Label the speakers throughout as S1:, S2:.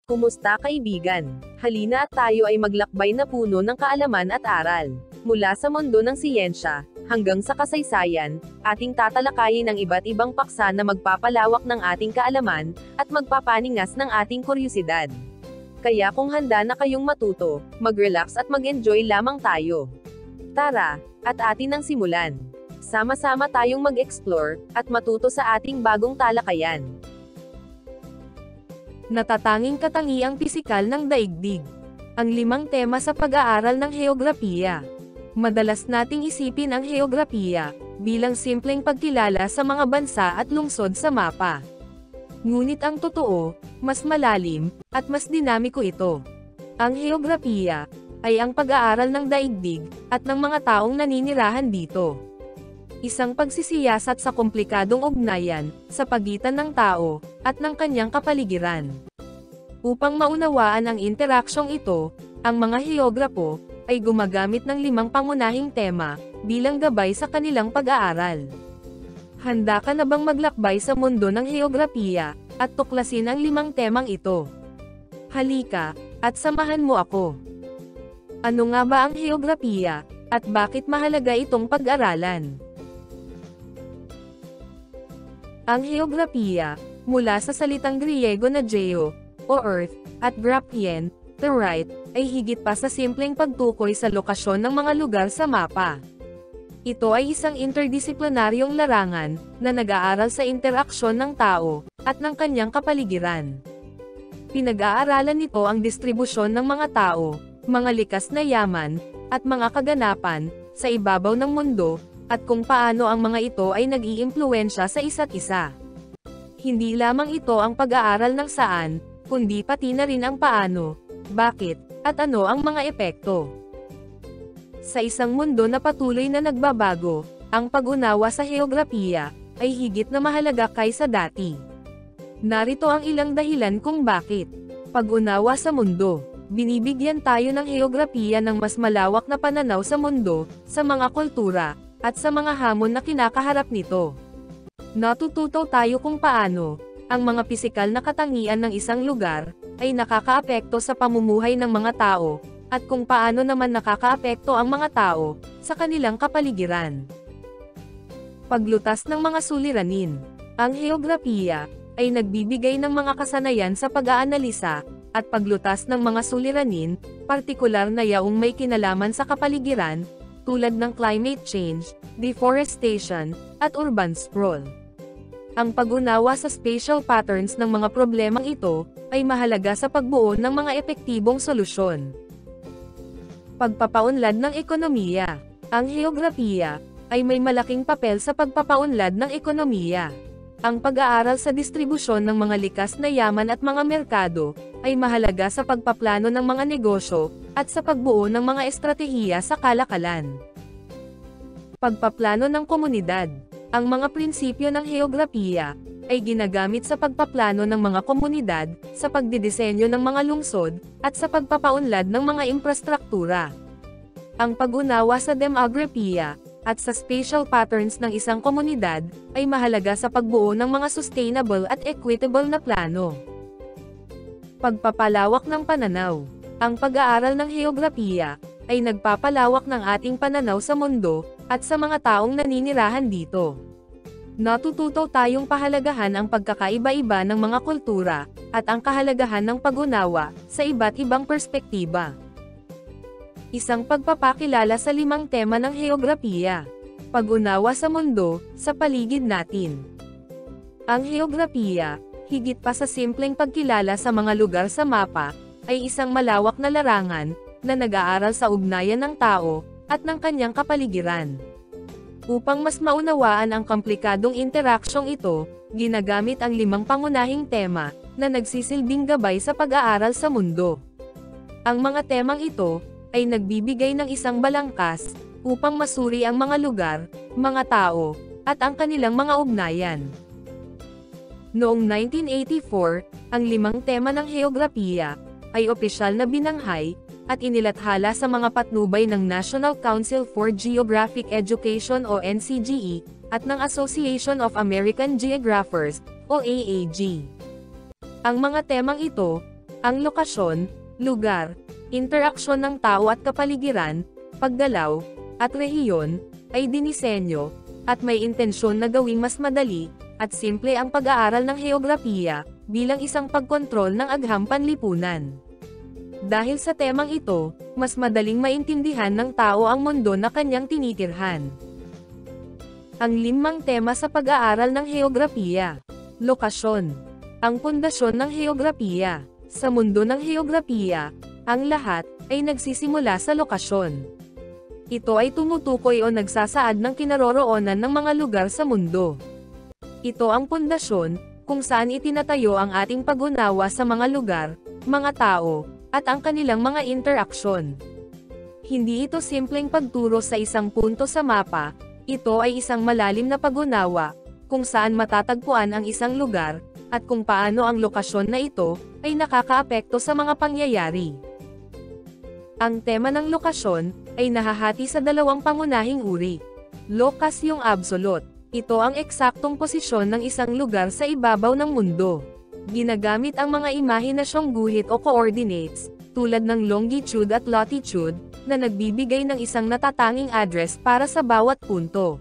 S1: Kumusta kaibigan? Halina at tayo ay maglakbay na puno ng kaalaman at aral. Mula sa mundo ng siyensya, hanggang sa kasaysayan, ating tatalakayin ang iba't ibang paksa na magpapalawak ng ating kaalaman, at magpapaningas ng ating kuryosidad. Kaya kung handa na kayong matuto, mag-relax at mag-enjoy lamang tayo. Tara, at atin ang simulan. Sama-sama tayong mag-explore, at matuto sa ating bagong talakayan. Natatanging katangiang pisikal ng daigdig. Ang 5 tema sa pag-aaral ng heograpiya. Madalas nating isipin ang heograpiya bilang simpleng pagkilala sa mga bansa at lungsod sa mapa. Ngunit ang totoo, mas malalim, at mas dinamiko ito. Ang heograpiya ay ang pag-aaral ng daigdig at ng mga taong naninirahan dito. Isang pagsisiyasat sa komplikadong ugnayan sa pagitan ng tao at ng kanyang kapaligiran. Upang maunawaan ang interaksyong ito, ang mga heograpo ay gumagamit ng 5 pangunahing tema bilang gabay sa kanilang pag-aaral. Handa ka na bang maglakbay sa mundo ng heograpiya at tuklasin ang 5 temang ito? Halika, at samahan mo ako. Ano nga ba ang heograpiya, at bakit mahalaga itong pag-aralan? Ang heograpiya, mula sa salitang Griego na geo, o earth, at graphein, the right, ay higit pa sa simpleng pagtukoy sa lokasyon ng mga lugar sa mapa. Ito ay isang interdisiplinaryong larangan, na nag-aaral sa interaksyon ng tao, at ng kanyang kapaligiran. Pinag-aaralan nito ang distribusyon ng mga tao, mga likas na yaman, at mga kaganapan, sa ibabaw ng mundo, at kung paano ang mga ito ay nag-iimpluwensya sa isa't isa. Hindi lamang ito ang pag-aaral ng saan, kundi pati na rin ang paano, bakit, at ano ang mga epekto. Sa isang mundo na patuloy na nagbabago, ang pag-unawa sa heograpiya ay higit na mahalaga kaysa dati. Narito ang ilang dahilan kung bakit. Pag-unawa sa mundo. Binibigyan tayo ng heograpiya ng mas malawak na pananaw sa mundo, sa mga kultura, at sa mga hamon na kinakaharap nito. Natututo tayo kung paano ang mga pisikal na katangian ng isang lugar ay nakakaapekto sa pamumuhay ng mga tao, at kung paano naman nakakaapekto ang mga tao sa kanilang kapaligiran. Paglutas ng mga suliranin. Ang heograpiya ay nagbibigay ng mga kasanayan sa pag-aanalisa at paglutas ng mga suliranin, partikular na yaong may kinalaman sa kapaligiran, tulad ng climate change, deforestation, at urban sprawl. Ang pag-unawa sa spatial patterns ng mga problemang ito ay mahalaga sa pagbuo ng mga epektibong solusyon. Pagpapaunlad ng ekonomiya. Ang heograpiya ay may malaking papel sa pagpapaunlad ng ekonomiya. Ang pag-aaral sa distribusyon ng mga likas na yaman at mga merkado ay mahalaga sa pagpaplano ng mga negosyo at sa pagbuo ng mga estratehiya sa kalakalan. Pagpaplano ng komunidad. Ang mga prinsipyo ng heograpiya ay ginagamit sa pagpaplano ng mga komunidad, sa pagdidisenyo ng mga lungsod, at sa pagpapaunlad ng mga infrastruktura. Ang pag-unawa sa demografiya at sa spatial patterns ng isang komunidad ay mahalaga sa pagbuo ng mga sustainable at equitable na plano. Pagpapalawak ng pananaw. Ang pag-aaral ng heograpiya ay nagpapalawak ng ating pananaw sa mundo at sa mga taong naninirahan dito. Natututo tayong pahalagahan ang pagkakaiba-iba ng mga kultura at ang kahalagahan ng pag-unawa sa iba't ibang perspektiba. Isang pagpapakilala sa 5 tema ng heograpiya. Pag-unawa sa mundo, sa paligid natin. Ang heograpiya, higit pa sa simpleng pagkilala sa mga lugar sa mapa, ay isang malawak na larangan, na nag-aaral sa ugnayan ng tao, at ng kanyang kapaligiran. Upang mas maunawaan ang komplikadong interaksyong ito, ginagamit ang 5 pangunahing tema, na nagsisilbing gabay sa pag-aaral sa mundo. Ang mga temang ito, ay nagbibigay ng isang balangkas, upang masuri ang mga lugar, mga tao, at ang kanilang mga ugnayan. Noong 1984, ang 5 tema ng heograpiya, ay opisyal na binanghay, at inilathala sa mga patnubay ng National Council for Geographic Education o NCGE, at ng Association of American Geographers, o AAG. Ang mga temang ito, Ang lokasyon, lugar, interaksyon ng tao at kapaligiran, paggalaw, at rehiyon, ay dinisenyo, at may intensyon na gawing mas madali, at simple ang pag-aaral ng heograpiya, bilang isang pagkontrol ng agham panlipunan. Dahil sa temang ito, mas madaling maintindihan ng tao ang mundo na kanyang tinitirhan. Ang 5 tema sa pag-aaral ng heograpiya. Lokasyon. Ang pundasyon ng heograpiya. Sa mundo ng heograpiya, ang lahat ay nagsisimula sa lokasyon. Ito ay tumutukoy o nagsasaad ng kinaroroonan ng mga lugar sa mundo. Ito ang pundasyon, kung saan itinatayo ang ating pag-unawa sa mga lugar, mga tao, at ang kanilang mga interaksyon. Hindi ito simpleng pagturo sa isang punto sa mapa, ito ay isang malalim na pag-unawa, kung saan matatagpuan ang isang lugar, at kung paano ang lokasyon na ito, ay nakakaapekto sa mga pangyayari. Ang tema ng lokasyon, ay nahahati sa 2 pangunahing uri. Locus yung absolute. Ito ang eksaktong posisyon ng isang lugar sa ibabaw ng mundo. Ginagamit ang mga imahinasyong guhit o coordinates, tulad ng longitude at latitude, na nagbibigay ng isang natatanging address para sa bawat punto.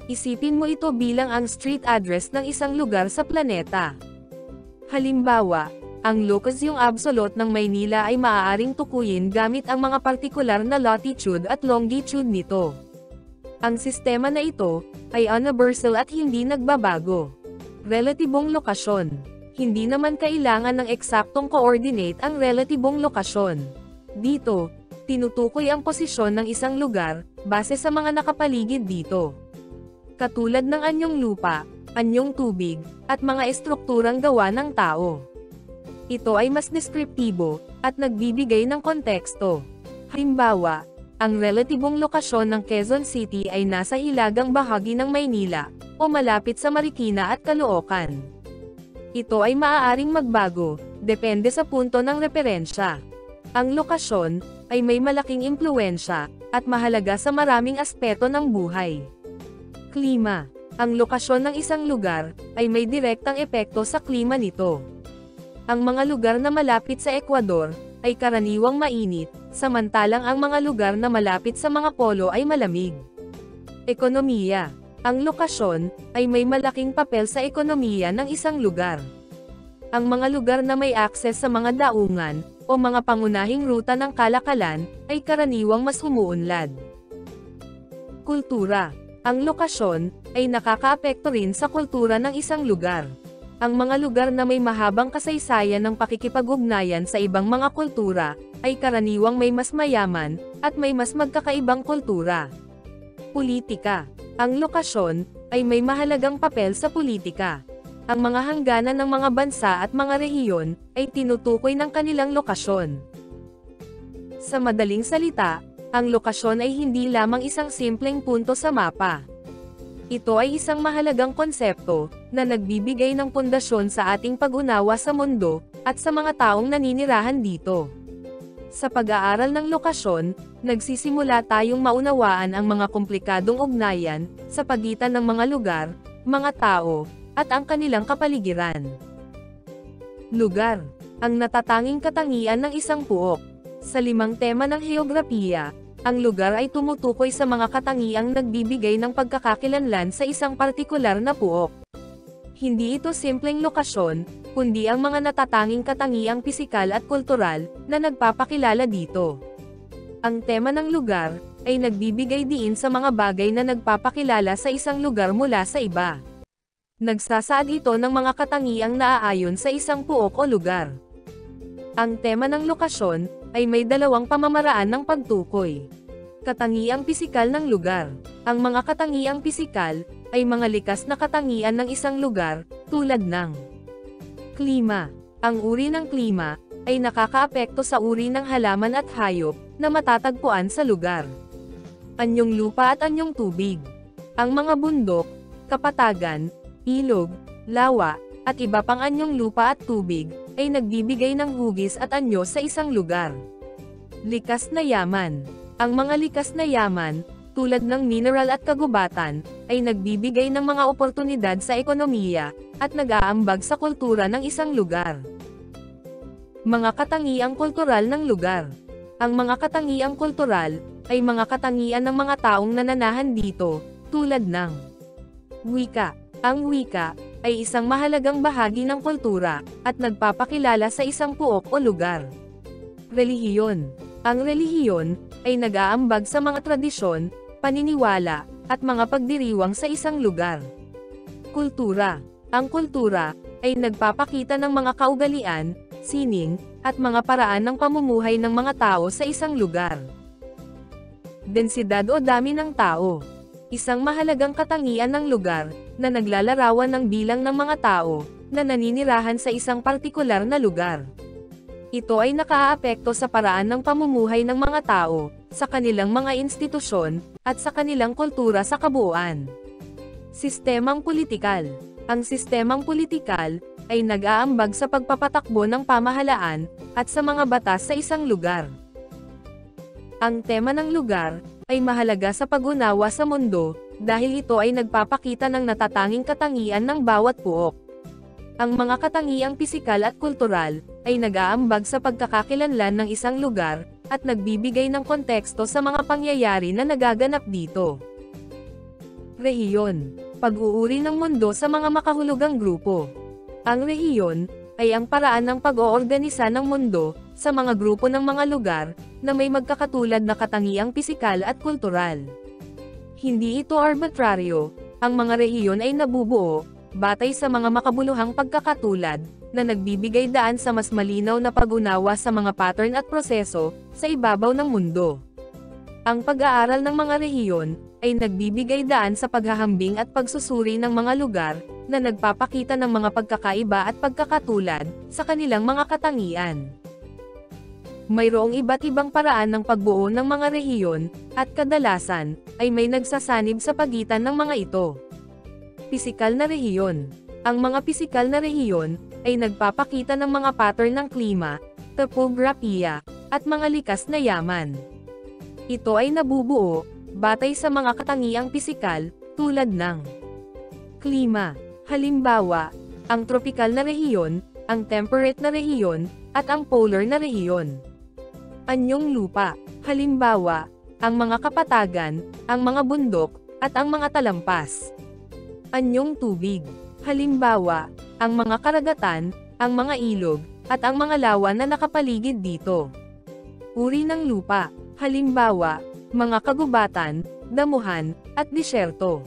S1: Isipin mo ito bilang ang street address ng isang lugar sa planeta. Halimbawa, ang locus yung absolute ng Maynila ay maaaring tukuyin gamit ang mga partikular na latitude at longitude nito. Ang sistema na ito ay universal at hindi nagbabago. Relatibong lokasyon. Hindi naman kailangan ng eksaktong coordinate ang relatibong lokasyon. Dito, tinutukoy ang posisyon ng isang lugar, base sa mga nakapaligid dito. Katulad ng anyong lupa, anyong tubig, at mga estrukturang gawa ng tao. Ito ay mas deskriptibo, at nagbibigay ng konteksto. Halimbawa, ang relatibong lokasyon ng Quezon City ay nasa hilagang bahagi ng Maynila, o malapit sa Marikina at Caloocan. Ito ay maaaring magbago, depende sa punto ng referensya. Ang lokasyon, ay may malaking impluwensya, at mahalaga sa maraming aspeto ng buhay. Klima. Ang lokasyon ng isang lugar, ay may direktang epekto sa klima nito. Ang mga lugar na malapit sa Ecuador, ay karaniwang mainit, samantalang ang mga lugar na malapit sa mga polo ay malamig. Ekonomiya. Ang lokasyon, ay may malaking papel sa ekonomiya ng isang lugar. Ang mga lugar na may akses sa mga daungan, o mga pangunahing ruta ng kalakalan, ay karaniwang mas umuunlad. Kultura. Ang lokasyon, ay nakakaapekto rin sa kultura ng isang lugar. Ang mga lugar na may mahabang kasaysayan ng pakikipag-ugnayan sa ibang mga kultura, ay karaniwang may mas mayaman, at may mas magkakaibang kultura. Politika. Ang lokasyon, ay may mahalagang papel sa politika. Ang mga hangganan ng mga bansa at mga rehiyon, ay tinutukoy ng kanilang lokasyon. Sa madaling salita, ang lokasyon ay hindi lamang isang simpleng punto sa mapa. Ito ay isang mahalagang konsepto, na nagbibigay ng pundasyon sa ating pag-unawa sa mundo, at sa mga taong naninirahan dito. Sa pag-aaral ng lokasyon, nagsisimula tayong maunawaan ang mga komplikadong ugnayan, sa pagitan ng mga lugar, mga tao, at ang kanilang kapaligiran. Lugar. Ang natatanging katangian ng isang puok. Sa 5 tema ng heograpiya, ang lugar ay tumutukoy sa mga katangiang nagbibigay ng pagkakakilanlan sa isang partikular na puok. Hindi ito simpleng lokasyon, kundi ang mga natatanging katangiang pisikal at kultural, na nagpapakilala dito. Ang tema ng lugar, ay nagbibigay diin sa mga bagay na nagpapakilala sa isang lugar mula sa iba. Nagsasaad ito ng mga katangiang naaayon sa isang puok o lugar. Ang tema ng lokasyon, ay may 2 pamamaraan ng pagtukoy. Katangiang pisikal ng lugar. Ang mga katangiang pisikal, ay mga likas na katangian ng isang lugar, tulad ng klima. Ang uri ng klima, ay nakakaapekto sa uri ng halaman at hayop, na matatagpuan sa lugar. Anyong lupa at anyong tubig. Ang mga bundok, kapatagan, ilog, lawa, at iba pang anyong lupa at tubig, ay nagbibigay ng hugis at anyo sa isang lugar. Likas na yaman. Ang mga likas na yaman, tulad ng mineral at kagubatan, ay nagbibigay ng mga oportunidad sa ekonomiya, at nag-aambag sa kultura ng isang lugar. Mga katangiang kultural ng lugar. Ang mga katangiang kultural ay mga katangian ng mga taong nananahan dito, tulad ng wika. Ang wika ay isang mahalagang bahagi ng kultura at nagpapakilala sa isang puok o lugar. Relihiyon. Ang relihiyon ay nag-aambag sa mga tradisyon, paniniwala, at mga pagdiriwang sa isang lugar. Kultura. Ang kultura ay nagpapakita ng mga kaugalian, sining, at mga paraan ng pamumuhay ng mga tao sa isang lugar. Densidad o dami ng tao. Isang mahalagang katangian ng lugar na naglalarawan ng bilang ng mga tao na naninirahan sa isang partikular na lugar. Ito ay nakaaapekto sa paraan ng pamumuhay ng mga tao, sa kanilang mga institusyon, at sa kanilang kultura sa kabuuan. Sistemang politikal. Ang sistemang politikal ay nag-aambag sa pagpapatakbo ng pamahalaan at sa mga batas sa isang lugar. Ang tema ng lugar ay mahalaga sa pag-unawa sa mundo dahil ito ay nagpapakita ng natatanging katangian ng bawat puok. Ang mga katangiang pisikal at kultural ay nag-aambag sa pagkakakilanlan ng isang lugar at nagbibigay ng konteksto sa mga pangyayari na nagaganap dito. Rehiyon. Pag-uuri ng mundo sa mga makahulugang grupo. Ang rehiyon ay ang paraan ng pag-oorganisa ng mundo sa mga grupo ng mga lugar na may magkakatulad na katangiang pisikal at kultural. Hindi ito arbitraryo. Ang mga rehiyon ay nabubuo batay sa mga makabuluhang pagkakatulad na nagbibigay daan sa mas malinaw na pag-unawa sa mga pattern at proseso sa ibabaw ng mundo. Ang pag-aaral ng mga rehiyon ay nagbibigay daan sa paghahambing at pagsusuri ng mga lugar na nagpapakita ng mga pagkakaiba at pagkakatulad sa kanilang mga katangian. Mayroong iba't ibang paraan ng pagbuo ng mga rehiyon, at kadalasan ay may nagsasanib sa pagitan ng mga ito. Pisikal na rehiyon. Ang mga pisikal na rehiyon ay nagpapakita ng mga pattern ng klima, topografiya, at mga likas na yaman. Ito ay nabubuo batay sa mga katangiang pisikal tulad ng klima. Halimbawa, ang tropikal na rehiyon, ang temperate na rehiyon, at ang polar na rehiyon. Anyong lupa. Halimbawa, ang mga kapatagan, ang mga bundok, at ang mga talampas. Anyong tubig. Halimbawa, ang mga karagatan, ang mga ilog, at ang mga lawa na nakapaligid dito. Uri ng lupa. Halimbawa, mga kagubatan, damuhan, at disyerto.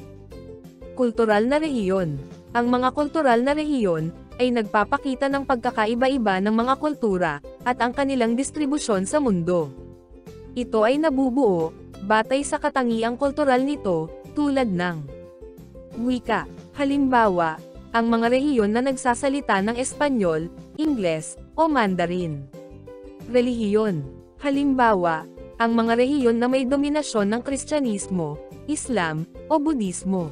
S1: Kultural na rehiyon. Ang mga kultural na rehiyon ay nagpapakita ng pagkakaiba-iba ng mga kultura at ang kanilang distribusyon sa mundo. Ito ay nabubuo batay sa katangiang kultural nito, tulad ng wika. Halimbawa, ang mga rehiyon na nagsasalita ng Espanyol, Ingles, o Mandarin. Relihiyon. Halimbawa, ang mga rehiyon na may dominasyon ng Kristyanismo, Islam, o Budismo.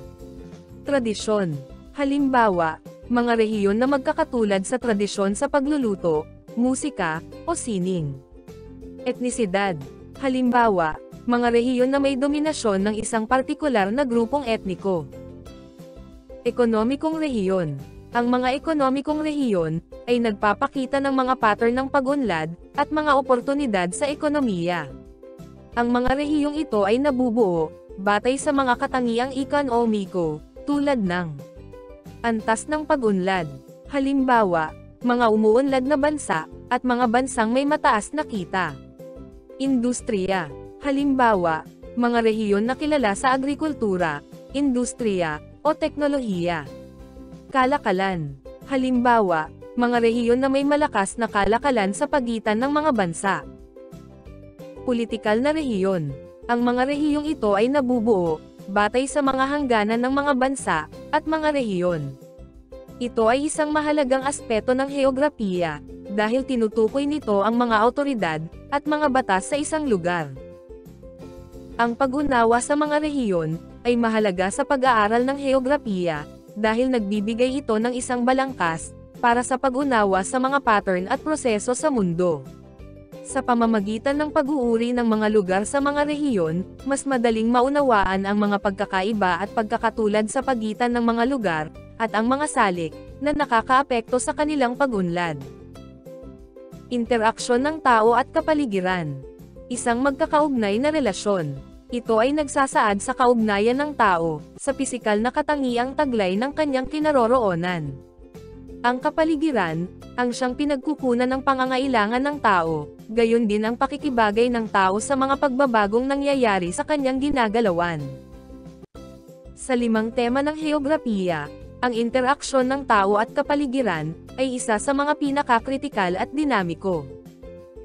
S1: Tradisyon. Halimbawa, mga rehiyon na magkakatulad sa tradisyon sa pagluluto, musika, o sining. Etnisidad. Halimbawa, mga rehiyon na may dominasyon ng isang partikular na grupong etniko. Ekonomikong rehiyon. Ang mga ekonomikong rehiyon ay nagpapakita ng mga pattern ng pag-unlad at mga oportunidad sa ekonomiya. Ang mga rehiyong ito ay nabubuo batay sa mga katangiang ekonomiko, tulad ng antas ng pag-unlad. Halimbawa, mga umuunlad na bansa, at mga bansang may mataas na kita. Industriya. Halimbawa, mga rehiyon na kilala sa agrikultura, industriya, o teknolohiya. Kalakalan. Halimbawa, mga rehiyon na may malakas na kalakalan sa pagitan ng mga bansa. Politikal na rehiyon. Ang mga rehiyong ito ay nabubuo batay sa mga hangganan ng mga bansa at mga rehiyon. Ito ay isang mahalagang aspeto ng heograpiya dahil tinutukoy nito ang mga awtoridad at mga batas sa isang lugar. Ang pag-unawa sa mga rehiyon ay mahalaga sa pag-aaral ng heograpiya dahil nagbibigay ito ng isang balangkas para sa pag-unawa sa mga pattern at proseso sa mundo. Sa pamamagitan ng pag-uuri ng mga lugar sa mga rehiyon, mas madaling maunawaan ang mga pagkakaiba at pagkakatulad sa pagitan ng mga lugar, at ang mga salik, na nakakaapekto sa kanilang pag-unlad. Interaksyon ng tao at kapaligiran. Isang magkakaugnay na relasyon. Ito ay nagsasaad sa kaugnayan ng tao, sa pisikal na katangiang taglay ng kanyang kinaroroonan. Ang kapaligiran, ang siyang pinagkukunan ng pangangailangan ng tao, gayon din ang pakikibagay ng tao sa mga pagbabagong nangyayari sa kanyang ginagalawan. Sa 5 tema ng heograpiya, ang interaksyon ng tao at kapaligiran, ay isa sa mga pinakakritikal at dinamiko.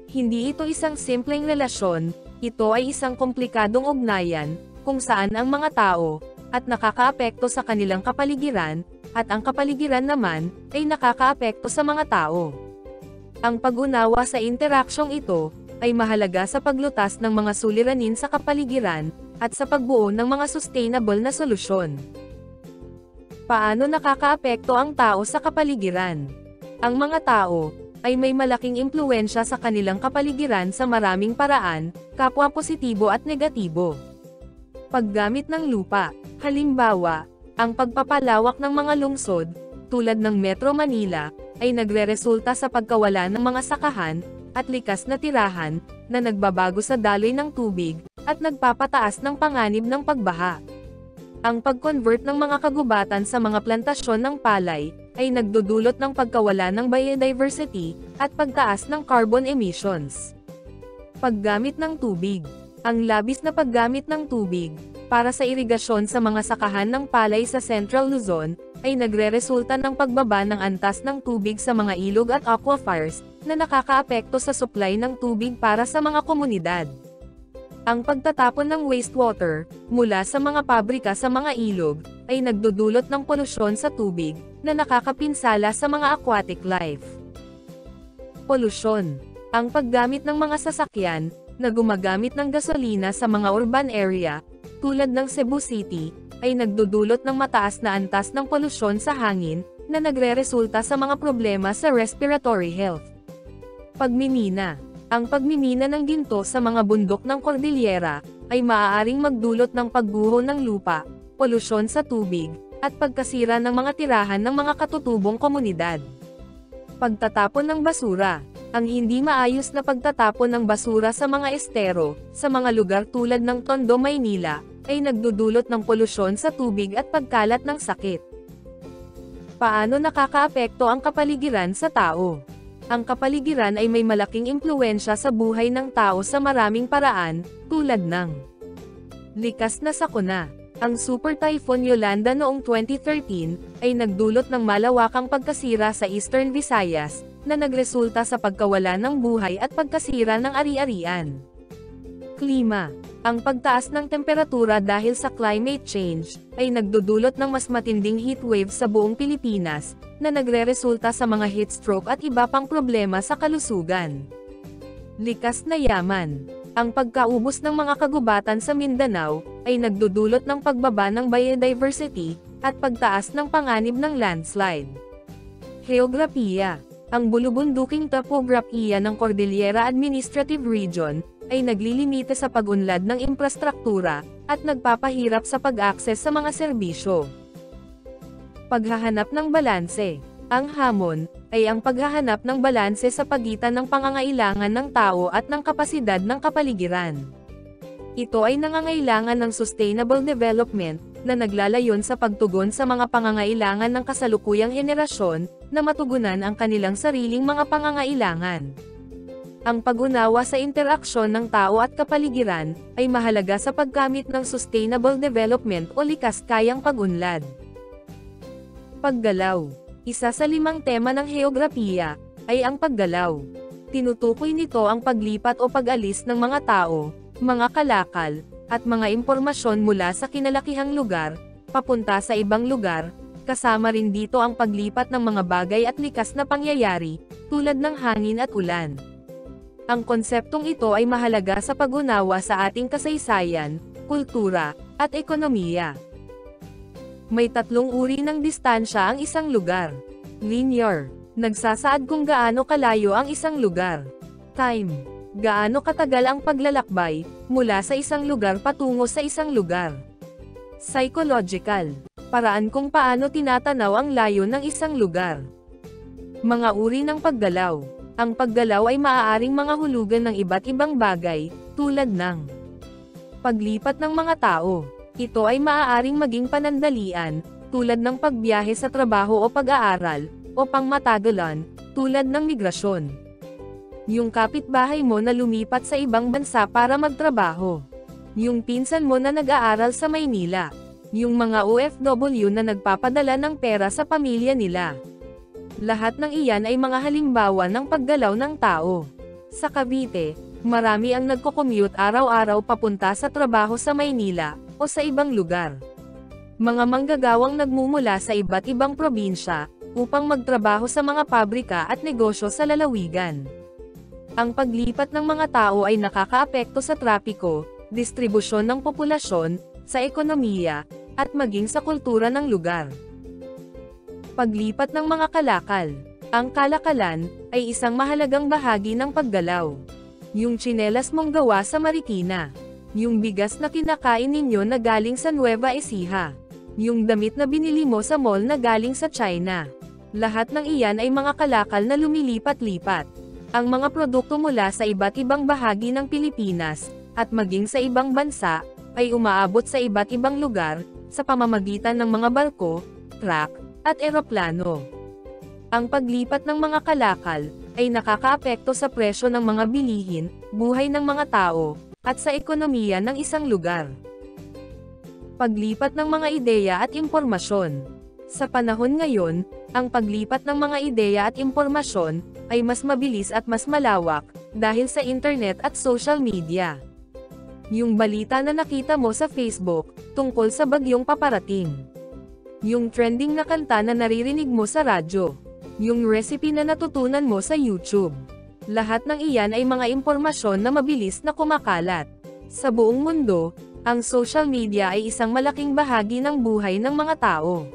S1: Hindi ito isang simpleng relasyon, ito ay isang komplikadong ugnayan, kung saan ang mga tao, at nakakaapekto sa kanilang kapaligiran, at ang kapaligiran naman, ay nakakaapekto sa mga tao. Ang pag-unawa sa interaksyong ito, ay mahalaga sa paglutas ng mga suliranin sa kapaligiran, at sa pagbuo ng mga sustainable na solusyon. Paano nakakaapekto ang tao sa kapaligiran? Ang mga tao, ay may malaking impluwensya sa kanilang kapaligiran sa maraming paraan, kapwa positibo at negatibo. Paggamit ng lupa, halimbawa, ang pagpapalawak ng mga lungsod, tulad ng Metro Manila, ay nagreresulta sa pagkawala ng mga sakahan, at likas na tirahan, na nagbabago sa daloy ng tubig, at nagpapataas ng panganib ng pagbaha. Ang pag-convert ng mga kagubatan sa mga plantasyon ng palay, ay nagdudulot ng pagkawala ng biodiversity, at pagtaas ng carbon emissions. Paggamit ng tubig. Ang labis na paggamit ng tubig, para sa irigasyon sa mga sakahan ng palay sa Central Luzon, ay nagreresulta ng pagbaba ng antas ng tubig sa mga ilog at aquifers, na nakakaapekto sa supply ng tubig para sa mga komunidad. Ang pagtatapon ng wastewater, mula sa mga pabrika sa mga ilog, ay nagdudulot ng polusyon sa tubig, na nakakapinsala sa mga aquatic life. Polusyon. Ang paggamit ng mga sasakyan, na gumagamit ng gasolina sa mga urban area, tulad ng Cebu City, ay nagdudulot ng mataas na antas ng polusyon sa hangin, na nagreresulta sa mga problema sa respiratory health. Pagmimina. Ang pagmimina ng ginto sa mga bundok ng Cordillera, ay maaaring magdulot ng pagguho ng lupa, polusyon sa tubig, at pagkasira ng mga tirahan ng mga katutubong komunidad. Pagtatapon ng basura. Ang hindi maayos na pagtatapon ng basura sa mga estero, sa mga lugar tulad ng Tondo, Maynila, ay nagdudulot ng polusyon sa tubig at pagkalat ng sakit. Paano nakakaapekto ang kapaligiran sa tao? Ang kapaligiran ay may malaking impluwensya sa buhay ng tao sa maraming paraan, tulad ng likas na sakuna. Ang Super Typhoon Yolanda noong 2013, ay nagdulot ng malawakang pagkasira sa Eastern Visayas, na nagresulta sa pagkawala ng buhay at pagkasira ng ari-arian. Klima. Ang pagtaas ng temperatura dahil sa climate change, ay nagdudulot ng mas matinding heatwave sa buong Pilipinas, na nagreresulta sa mga heatstroke at iba pang problema sa kalusugan. Likas na yaman. Ang pagkaubos ng mga kagubatan sa Mindanao, ay nagdudulot ng pagbaba ng biodiversity, at pagtaas ng panganib ng landslide. Heograpiya. Ang bulubunduking topografiya ng Cordillera Administrative Region, ay naglilimita sa pag-unlad ng infrastruktura, at nagpapahirap sa pag-akses sa mga serbisyo. Paghahanap ng balanse. Ang hamon, ay ang paghahanap ng balanse sa pagitan ng pangangailangan ng tao at ng kapasidad ng kapaligiran. Ito ay nangangailangan ng sustainable development, na naglalayon sa pagtugon sa mga pangangailangan ng kasalukuyang henerasyon, na matugunan ang kanilang sariling mga pangangailangan. Ang pag-unawa sa interaksyon ng tao at kapaligiran, ay mahalaga sa paggamit ng sustainable development o likas kayang pag-unlad. Paggalaw. Isa sa 5 tema ng heograpiya, ay ang paggalaw. Tinutukoy nito ang paglipat o pag-alis ng mga tao, mga kalakal, at mga impormasyon mula sa kinalakihang lugar, papunta sa ibang lugar, kasama rin dito ang paglipat ng mga bagay at likas na pangyayari, tulad ng hangin at ulan. Ang konseptong ito ay mahalaga sa pag-unawa sa ating kasaysayan, kultura, at ekonomiya. May 3 uri ng distansya ang isang lugar. Linear. Nagsasaad kung gaano kalayo ang isang lugar. Time. Gaano katagal ang paglalakbay, mula sa isang lugar patungo sa isang lugar. Psychological. Paraan kung paano tinatanaw ang layo ng isang lugar. Mga uri ng paggalaw. Ang paggalaw ay maaaring mga hulugan ng iba't ibang bagay, tulad ng paglipat ng mga tao. Ito ay maaaring maging panandalian, tulad ng pagbiyahe sa trabaho o pag-aaral, o pangmatagalan, tulad ng migrasyon. Yung kapitbahay mo na lumipat sa ibang bansa para magtrabaho. Yung pinsan mo na nag-aaral sa Maynila. Yung mga OFW na nagpapadala ng pera sa pamilya nila. Lahat ng iyan ay mga halimbawa ng paggalaw ng tao. Sa Cavite, marami ang nagko-commute araw-araw papunta sa trabaho sa Maynila, o sa ibang lugar. Mga manggagawang nagmumula sa iba't ibang probinsya, upang magtrabaho sa mga pabrika at negosyo sa lalawigan. Ang paglipat ng mga tao ay nakakaapekto sa trapiko, distribusyon ng populasyon, sa ekonomiya, at maging sa kultura ng lugar. Paglipat ng mga kalakal. Ang kalakalan ay isang mahalagang bahagi ng paggalaw. Yung tsinelas mong gawa sa Marikina. Yung bigas na kinakain ninyo na galing sa Nueva Ecija. Yung damit na binili mo sa mall na galing sa China. Lahat ng iyan ay mga kalakal na lumilipat-lipat. Ang mga produkto mula sa iba't ibang bahagi ng Pilipinas, at maging sa ibang bansa, ay umaabot sa iba't ibang lugar, sa pamamagitan ng mga barko, truck, at eroplano. Ang paglipat ng mga kalakal, ay nakakaapekto sa presyo ng mga bilihin, buhay ng mga tao, at sa ekonomiya ng isang lugar. Paglipat ng mga ideya at impormasyon. Sa panahon ngayon, ang paglipat ng mga ideya at impormasyon, ay mas mabilis at mas malawak, dahil sa internet at social media. Yung balita na nakita mo sa Facebook, tungkol sa bagyong paparating. Yung trending na kanta na naririnig mo sa radyo. Yung recipe na natutunan mo sa YouTube. Lahat ng iyan ay mga impormasyon na mabilis na kumakalat. Sa buong mundo, ang social media ay isang malaking bahagi ng buhay ng mga tao.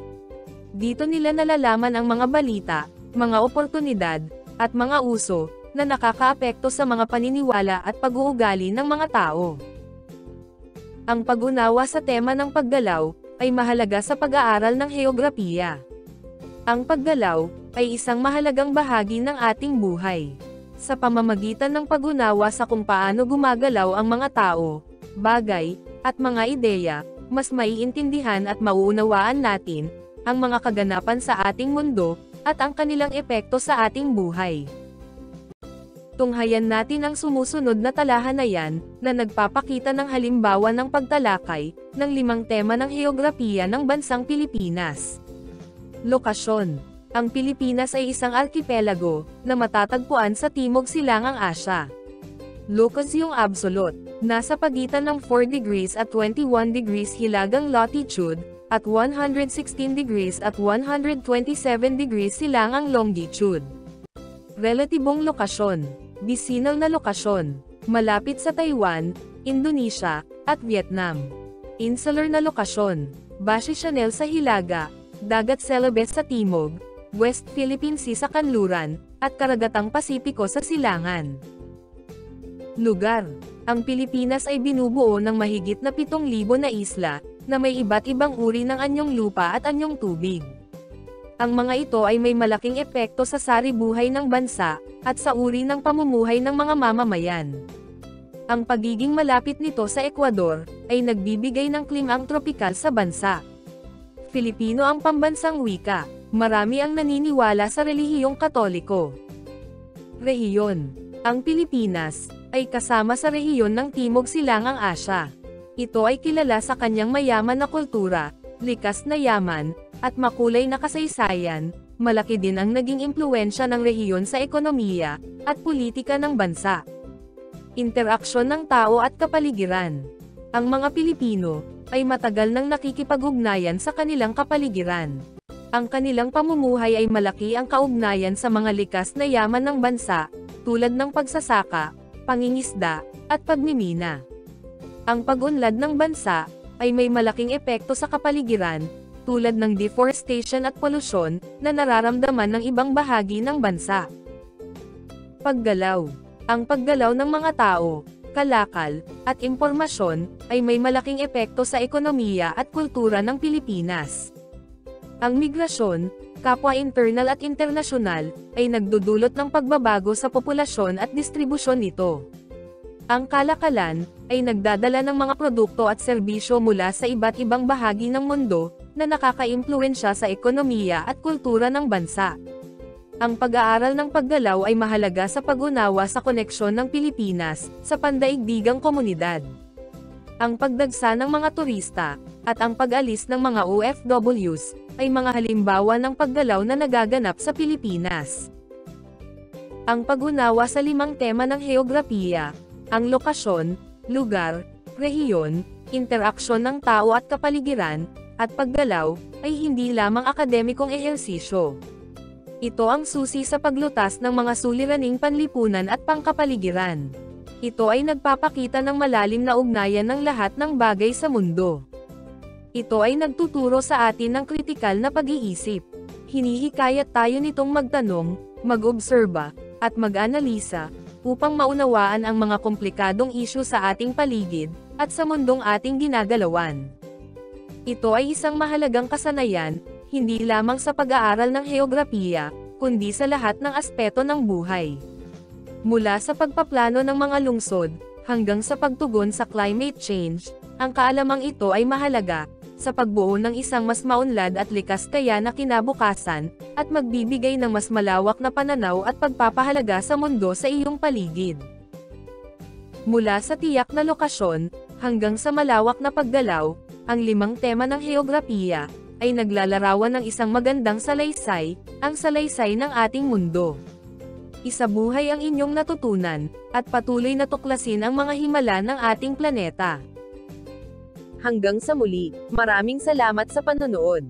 S1: Dito nila nalalaman ang mga balita, mga oportunidad, at mga uso, na nakakaapekto sa mga paniniwala at pag-uugali ng mga tao. Ang pag-unawa sa tema ng paggalaw, ay mahalaga sa pag-aaral ng heograpiya. Ang paggalaw, ay isang mahalagang bahagi ng ating buhay. Sa pamamagitan ng pag-unawa sa kung paano gumagalaw ang mga tao, bagay, at mga ideya, mas maiintindihan at mauunawaan natin, ang mga kaganapan sa ating mundo, at ang kanilang epekto sa ating buhay. Tunghayan natin ang sumusunod na talahanayan, na nagpapakita ng halimbawa ng pagtalakay, ng 5 tema ng heograpiya ng bansang Pilipinas. Lokasyon. Ang Pilipinas ay isang arkipelago, na matatagpuan sa Timog Silangang Asya. Lokasyong absolute, nasa pagitan ng 4 degrees at 21 degrees hilagang latitude, at 116 degrees at 127 degrees silangang longitude. Relatibong lokasyon. Bisinal na lokasyon, malapit sa Taiwan, Indonesia, at Vietnam. Insular na lokasyon, Base Chanel sa Hilaga, Dagat Celebes sa Timog, West Philippine Sea sa Kanluran, at Karagatang Pasipiko sa Silangan. Lugar. Ang Pilipinas ay binubuo ng mahigit na 7,000 na isla, na may iba't ibang uri ng anyong lupa at anyong tubig. Ang mga ito ay may malaking epekto sa sari-buhay ng bansa, at sa uri ng pamumuhay ng mga mamamayan. Ang pagiging malapit nito sa Ecuador, ay nagbibigay ng klimang tropikal sa bansa. Filipino ang pambansang wika, marami ang naniniwala sa relihiyong Katoliko. Rehiyon. Ang Pilipinas, ay kasama sa rehiyon ng Timog Silangang Asya. Ito ay kilala sa kanyang mayaman na kultura, likas na yaman, at makulay na kasaysayan. Malaki din ang naging impluwensya ng rehiyon sa ekonomiya, at politika ng bansa. Interaksyon ng tao at kapaligiran. Ang mga Pilipino, ay matagal nang nakikipag-ugnayan sa kanilang kapaligiran. Ang kanilang pamumuhay ay malaki ang kaugnayan sa mga likas na yaman ng bansa, tulad ng pagsasaka, pangingisda, at pagmimina. Ang pag-unlad ng bansa, ay may malaking epekto sa kapaligiran, tulad ng deforestation at polusyon, na nararamdaman ng ibang bahagi ng bansa. Paggalaw. Ang paggalaw ng mga tao, kalakal, at impormasyon, ay may malaking epekto sa ekonomiya at kultura ng Pilipinas. Ang migrasyon, kapwa internal at internasyonal, ay nagdudulot ng pagbabago sa populasyon at distribusyon nito. Ang kalakalan ay nagdadala ng mga produkto at serbisyo mula sa iba't ibang bahagi ng mundo na nakakaimpluwensya sa ekonomiya at kultura ng bansa. Ang pag-aaral ng paggalaw ay mahalaga sa pag-unawa sa koneksyon ng Pilipinas sa pandaigdigang komunidad. Ang pagdagsa ng mga turista at ang pag-alis ng mga OFWs ay mga halimbawa ng paggalaw na nagaganap sa Pilipinas. Ang pag-unawa sa 5 tema ng heograpiya, ang lokasyon, lugar, rehiyon, interaksyon ng tao at kapaligiran, at paggalaw, ay hindi lamang akademikong ehersisyo. Ito ang susi sa paglutas ng mga suliraning panlipunan at pangkapaligiran. Ito ay nagpapakita ng malalim na ugnayan ng lahat ng bagay sa mundo. Ito ay nagtuturo sa atin ng kritikal na pag-iisip. Hinihikayat tayo nitong magtanong, mag-obserba, at mag-analisa, upang maunawaan ang mga komplikadong isyu sa ating paligid, at sa mundong ating ginagalawan. Ito ay isang mahalagang kasanayan, hindi lamang sa pag-aaral ng heograpiya, kundi sa lahat ng aspeto ng buhay. Mula sa pagpaplano ng mga lungsod, hanggang sa pagtugon sa climate change, ang kaalamang ito ay mahalaga, sa pagbuo ng isang mas maunlad at likas kaya na kinabukasan, at magbibigay ng mas malawak na pananaw at pagpapahalaga sa mundo sa iyong paligid. Mula sa tiyak na lokasyon, hanggang sa malawak na paggalaw, ang 5 tema ng heograpiya, ay naglalarawan ng isang magandang salaysay, ang salaysay ng ating mundo. Isabuhay ang inyong natutunan, at patuloy na tuklasin ang mga himala ng ating planeta. Hanggang sa muli, maraming salamat sa panonood.